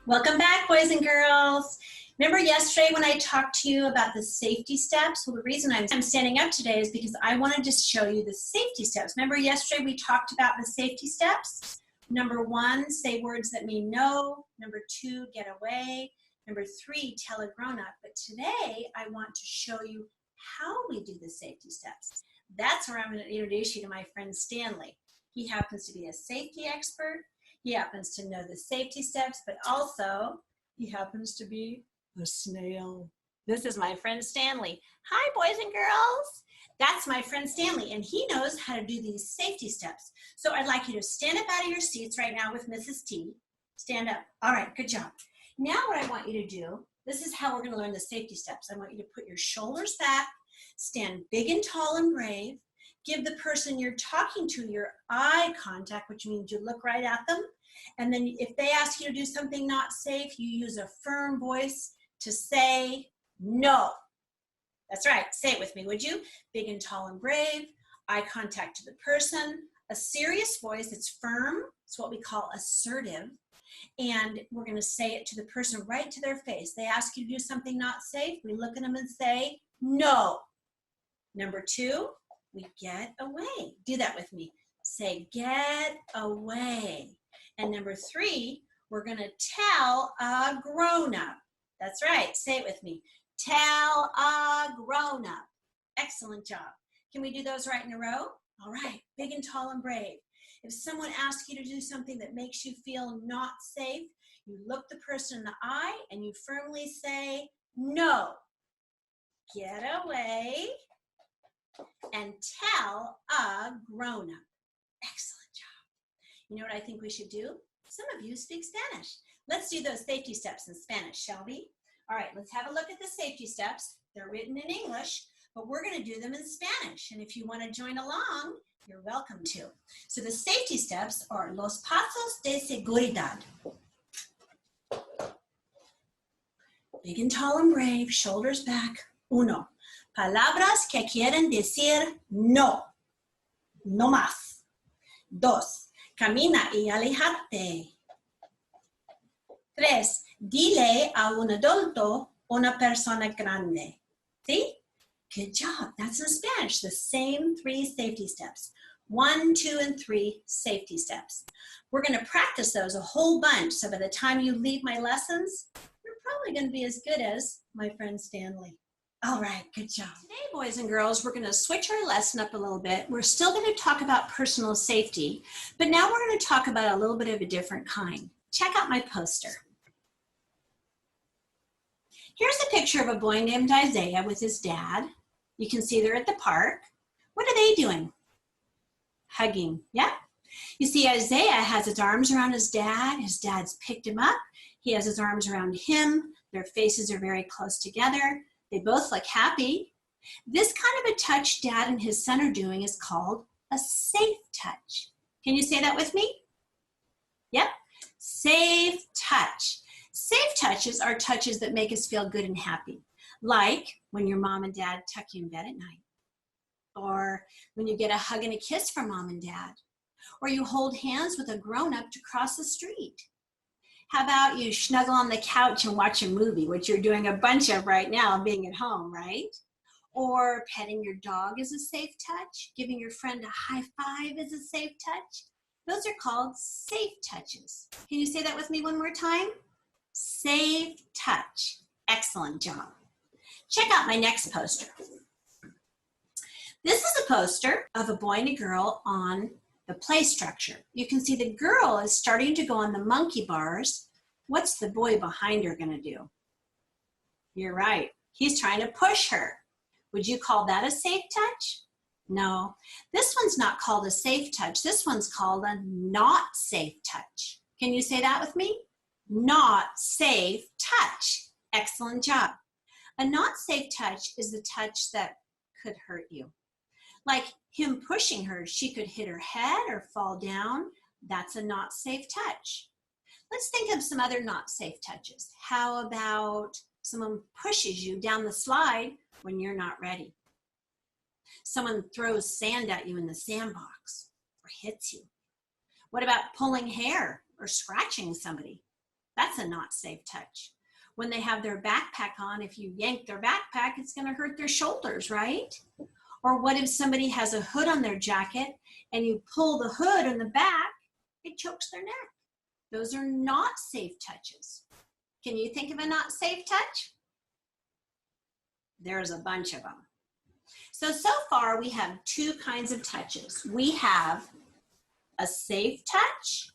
Welcome back, boys and girls. Remember yesterday when I talked to you about the safety steps? Well, the reason I'm standing up today is because I wanted to show you the safety steps. Remember yesterday we talked about the safety steps? Number 1, say words that mean no. Number 2, get away. Number 3, tell a grown-up. But today I want to show you how we do the safety steps. That's where I'm going to introduce you to my friend Stanley. He happens to be a safety expert. He happens to know the safety steps, but also he happens to be a snail. This is my friend Stanley. Hi, boys and girls. That's my friend Stanley, and he knows how to do these safety steps. So I'd like you to stand up out of your seats right now with Mrs. T. Stand up. All right, good job. Now what I want you to do, this is how we're going to learn the safety steps. I want you to put your shoulders back, stand big and tall and brave. Give the person you're talking to your eye contact, which means you look right at them. And then if they ask you to do something not safe, you use a firm voice to say no. That's right. Say it with me, would you? Big and tall and brave. Eye contact to the person. A serious voice. It's firm. It's what we call assertive. And we're going to say it to the person right to their face. They ask you to do something not safe. We look at them and say no. Number 2. We get away. Do that with me. Say, get away. And number 3, we're going to tell a grown-up. That's right. Say it with me. Tell a grown-up. Excellent job. Can we do those right in a row? All right. Big and tall and brave. If someone asks you to do something that makes you feel not safe, you look the person in the eye and you firmly say, no. Get away. And tell a grown-up. Excellent job. You know what I think we should do? Some of you speak Spanish. Let's do those safety steps in Spanish, shall we? All right, let's have a look at the safety steps. They're written in English, but we're going to do them in Spanish. And if you want to join along, you're welcome to. So the safety steps are los pasos de seguridad. Big and tall and brave, shoulders back. 1. Palabras que quieren decir no. No más. 2. Camina y alejate. 3. Dile a un adulto una persona grande. See? Good job. That's in Spanish. The same 3 safety steps. 1, 2, and 3 safety steps. We're going to practice those a whole bunch, so by the time you leave my lessons, you're probably going to be as good as my friend Stanley. All right, good job. Today, boys and girls, we're going to switch our lesson up a little bit. We're still going to talk about personal safety, but now we're going to talk about a little bit of a different kind. Check out my poster. Here's a picture of a boy named Isaiah with his dad. You can see they're at the park. What are they doing? Hugging, yeah? You see Isaiah has his arms around his dad. His dad's picked him up. He has his arms around him. Their faces are very close together. They both look happy. This kind of a touch Dad and his son are doing is called a safe touch. Can you say that with me? Yep. Safe touch. Safe touches are touches that make us feel good and happy, like when your mom and dad tuck you in bed at night, or when you get a hug and a kiss from mom and dad, or you hold hands with a grown-up to cross the street. How about you snuggle on the couch and watch a movie, which you're doing a bunch of right now, being at home, right? Or petting your dog is a safe touch. Giving your friend a high five is a safe touch. Those are called safe touches. Can you say that with me one more time? Safe touch. Excellent job. Check out my next poster. This is a poster of a boy and a girl on the play structure. You can see the girl is starting to go on the monkey bars. What's the boy behind her going to do? You're right. He's trying to push her. Would you call that a safe touch? No. This one's not called a safe touch. This one's called a not safe touch. Can you say that with me? Not safe touch. Excellent job. A not safe touch is the touch that could hurt you. Like him pushing her, she could hit her head or fall down. That's a not safe touch. Let's think of some other not safe touches. How about someone pushes you down the slide when you're not ready? Someone throws sand at you in the sandbox or hits you. What about pulling hair or scratching somebody? That's a not safe touch. When they have their backpack on, if you yank their backpack, it's going to hurt their shoulders, right? Or what if somebody has a hood on their jacket and you pull the hood in the back, it chokes their neck. Those are not safe touches. Can you think of a not safe touch? There's a bunch of them. So far we have two kinds of touches. We have a safe touch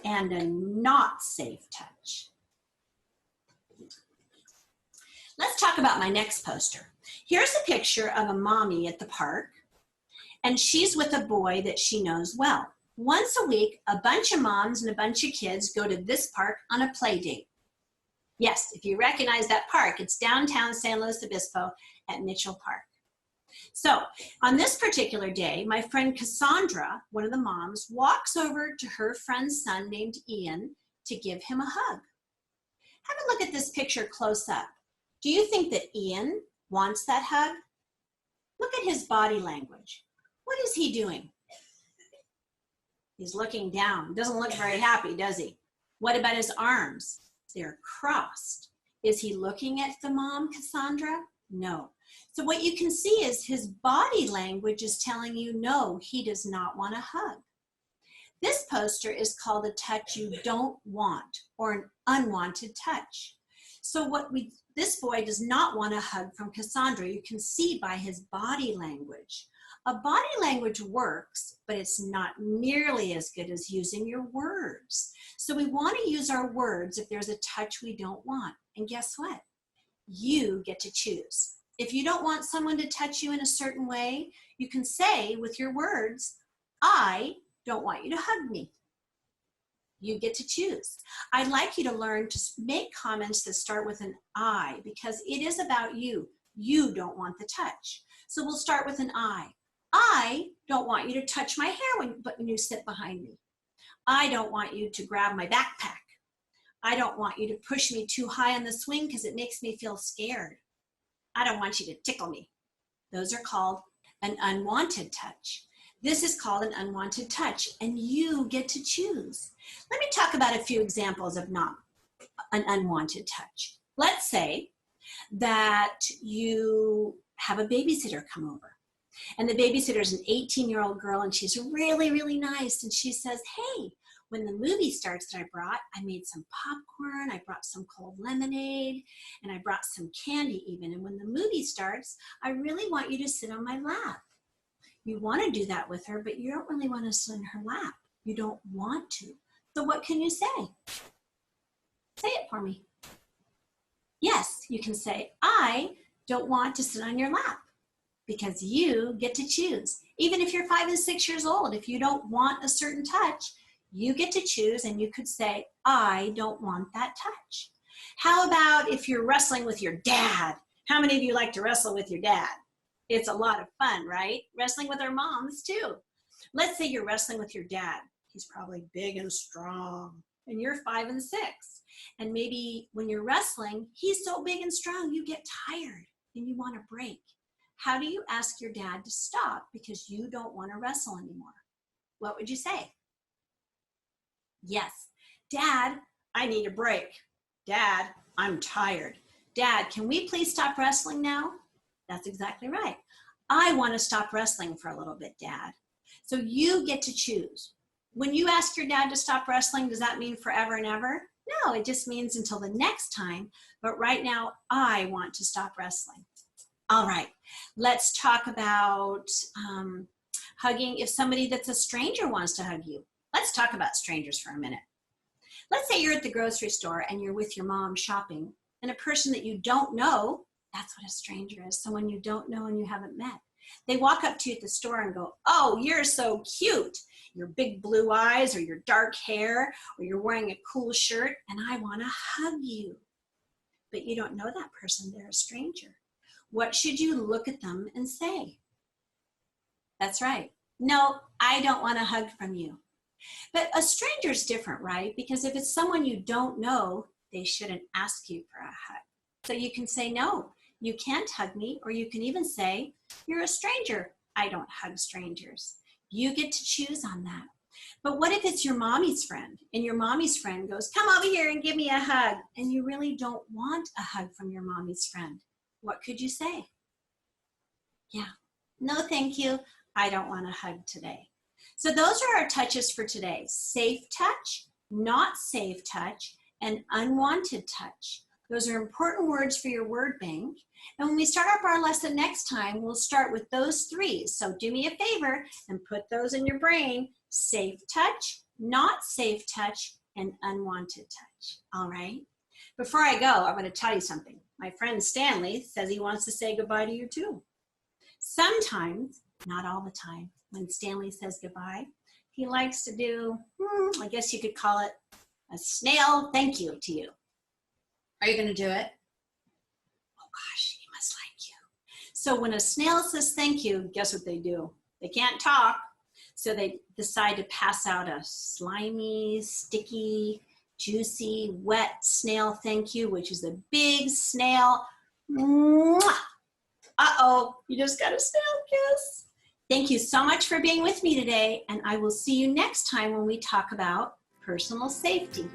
and a not safe touch. Let's talk about my next poster. Here's a picture of a mommy at the park, and she's with a boy that she knows well. Once a week, a bunch of moms and a bunch of kids go to this park on a play date. Yes, if you recognize that park, it's downtown San Luis Obispo at Mitchell Park. So on this particular day, my friend Cassandra, one of the moms, walks over to her friend's son named Ian to give him a hug. Have a look at this picture close up. Do you think that Ian wants that hug? Look at his body language. What is he doing? He's looking down. Doesn't look very happy, does he? What about his arms? They're crossed. Is he looking at the mom, Cassandra? No. So what you can see is his body language is telling you no, he does not want a hug. This poster is called a touch you don't want, or an unwanted touch. So this boy does not want a hug from Cassandra. You can see by his body language. A body language works, but it's not nearly as good as using your words. So we want to use our words if there's a touch we don't want. And guess what? You get to choose. If you don't want someone to touch you in a certain way, you can say with your words, I don't want you to hug me. You get to choose. I'd like you to learn to make comments that start with an I, because it is about you. You don't want the touch. So we'll start with an I. I don't want you to touch my hair when you sit behind me. I don't want you to grab my backpack. I don't want you to push me too high on the swing because it makes me feel scared. I don't want you to tickle me. Those are called an unwanted touch. This is called an unwanted touch, and you get to choose. Let me talk about a few examples of not an unwanted touch. Let's say that you have a babysitter come over, and the babysitter is an 18-year-old girl, and she's really, really nice, and she says, hey, when the movie starts that I made some popcorn, I brought some cold lemonade, and I brought some candy even, and when the movie starts, I really want you to sit on my lap. You want to do that with her, but you don't really want to sit in her lap. You don't want to. So what can you say? Say it for me. Yes, you can say, I don't want to sit on your lap, because you get to choose. Even if you're 5 and 6 years old, if you don't want a certain touch, you get to choose, and you could say, I don't want that touch. How about if you're wrestling with your dad? How many of you like to wrestle with your dad? It's a lot of fun, right? Wrestling with our moms too. Let's say you're wrestling with your dad. He's probably big and strong, and you're 5 and 6. And maybe when you're wrestling, he's so big and strong, you get tired and you want a break. How do you ask your dad to stop because you don't want to wrestle anymore? What would you say? Yes, Dad, I need a break. Dad, I'm tired. Dad, can we please stop wrestling now? That's exactly right. I want to stop wrestling for a little bit, Dad. So you get to choose. When you ask your dad to stop wrestling, does that mean forever and ever? No, it just means until the next time. But right now, I want to stop wrestling. All right, let's talk about hugging if somebody that's a stranger wants to hug you. Let's talk about strangers for a minute. Let's say you're at the grocery store and you're with your mom shopping, and a person that you don't know, that's what a stranger is, someone you don't know and you haven't met. They walk up to you at the store and go, oh, you're so cute. Your big blue eyes, or your dark hair, or you're wearing a cool shirt, and I want to hug you. But you don't know that person, they're a stranger. What should you look at them and say? That's right. No, I don't want a hug from you. But a stranger is different, right? Because if it's someone you don't know, they shouldn't ask you for a hug. So you can say, no, you can't hug me, or you can even say, you're a stranger. I don't hug strangers. You get to choose on that. But what if it's your mommy's friend and your mommy's friend goes, come over here and give me a hug, and you really don't want a hug from your mommy's friend? What could you say? Yeah, no thank you. I don't want a hug today. So those are our touches for today. Safe touch, not safe touch, and unwanted touch. Those are important words for your word bank. And when we start up our lesson next time, we'll start with those three. So do me a favor and put those in your brain. Safe touch, not safe touch, and unwanted touch. All right? Before I go, I'm going to tell you something. My friend Stanley says he wants to say goodbye to you too. Sometimes, not all the time, when Stanley says goodbye, he likes to do, I guess you could call it a snail thank you to you. Are you going to do it? Oh gosh, he must like you. So when a snail says thank you, guess what they do? They can't talk, so they decide to pass out a slimy, sticky, juicy, wet snail thank you, which is a big snail. Mwah! Uh-oh, you just got a snail kiss. Thank you so much for being with me today, and I will see you next time when we talk about personal safety.